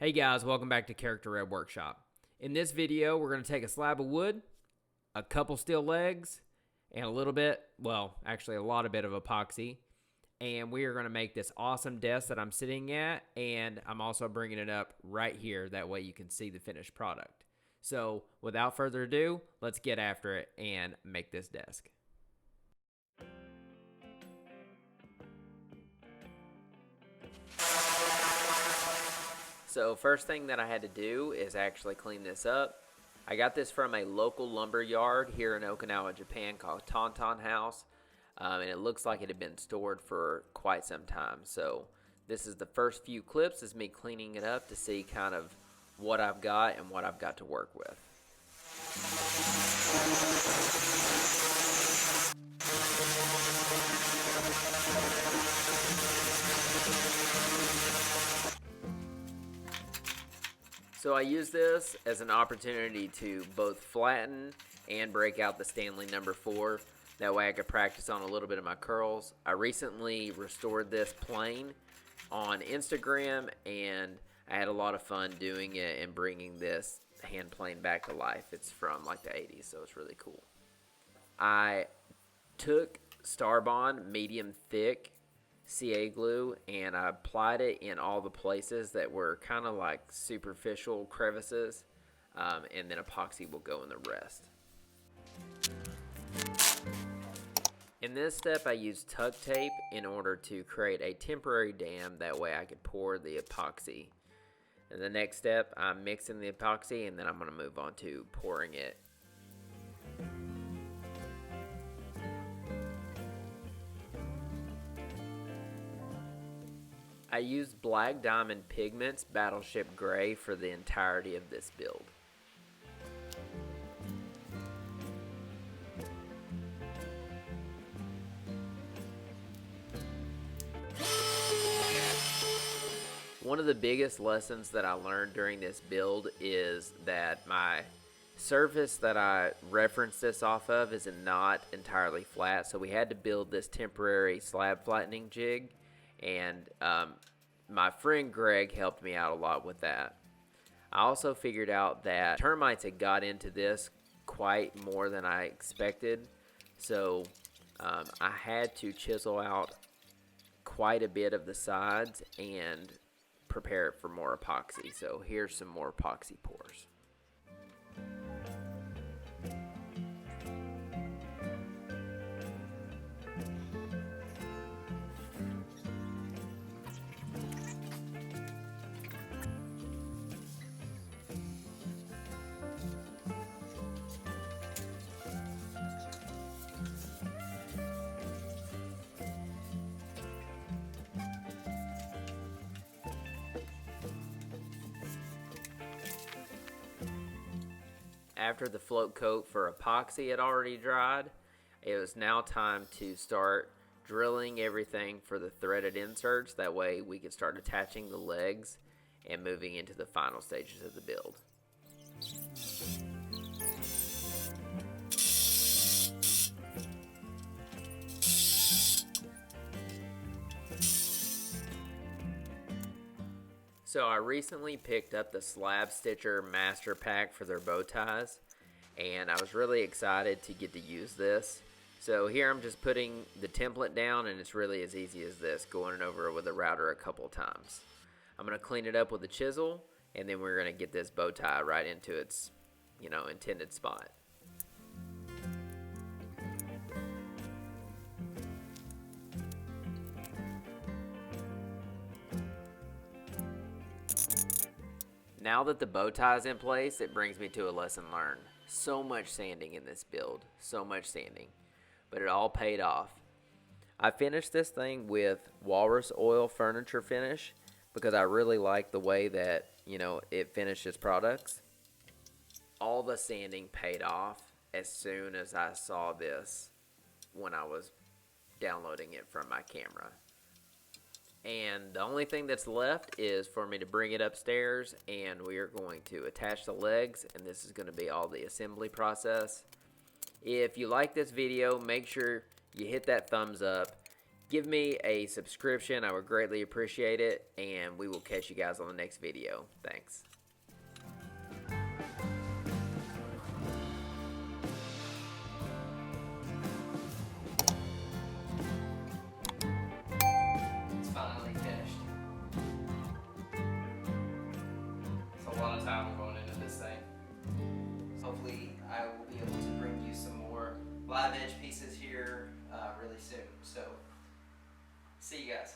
Hey guys, welcome back to Character Red Workshop. In this video, we're going to take a slab of wood, a couple steel legs, and a little bit, well, actually a lot of bit of epoxy, and we are going to make this awesome desk that I'm sitting at, and I'm also bringing it up right here, that way you can see the finished product. So, without further ado, let's get after it and make this desk. So first thing that I had to do is actually clean this up. I got this from a local lumber yard here in Okinawa, Japan called Tauntaun House. And it looks like it had been stored for quite some time. So this is the first few clips is me cleaning it up to see kind of what I've got and what I've got to work with. So I use this as an opportunity to both flatten and break out the Stanley number 4. That way I could practice on a little bit of my curls. I recently restored this plane on Instagram and I had a lot of fun doing it and bringing this hand plane back to life. It's from like the 80s, so it's really cool. I took StarBond medium thick CA glue and I applied it in all the places that were kind of like superficial crevices, and then epoxy will go in the rest. In this step I used tuck tape in order to create a temporary dam, that way I could pour the epoxy. In the next step I'm mixing the epoxy and then I'm going to move on to pouring it. I used Black Diamond Pigments Battleship Gray for the entirety of this build. One of the biggest lessons that I learned during this build is that my surface that I referenced this off of is not entirely flat, so we had to build this temporary slab flattening jig. And my friend Greg helped me out a lot with that. I also figured out that termites had got into this quite more than I expected. So I had to chisel out quite a bit of the sides and prepare it for more epoxy. So here's some more epoxy pours. After the float coat for epoxy had already dried, it was now time to start drilling everything for the threaded inserts. That way we could start attaching the legs and moving into the final stages of the build. So I recently picked up the Slab Stitcher Master Pack for their bow ties, and I was really excited to get to use this. So here I'm just putting the template down, and it's really as easy as this, going it over with a router a couple times. I'm going to clean it up with a chisel, and then we're going to get this bow tie right into its, intended spot. Now that the bow tie is in place, it brings me to a lesson learned. So much sanding in this build, so much sanding, but it all paid off. I finished this thing with Walrus Oil Furniture Finish because I really like the way that, it finishes products. All the sanding paid off as soon as I saw this when I was downloading it from my camera. And the only thing that's left is for me to bring it upstairs, and we are going to attach the legs, and this is going to be all the assembly process. If you like this video, make sure you hit that thumbs up. give me a subscription. I would greatly appreciate it, and we will catch you guys on the next video. Thanks. It's finally finished. It's a lot of time going into this thing. Hopefully I will be able to bring you some more live edge pieces here really soon. So see you guys.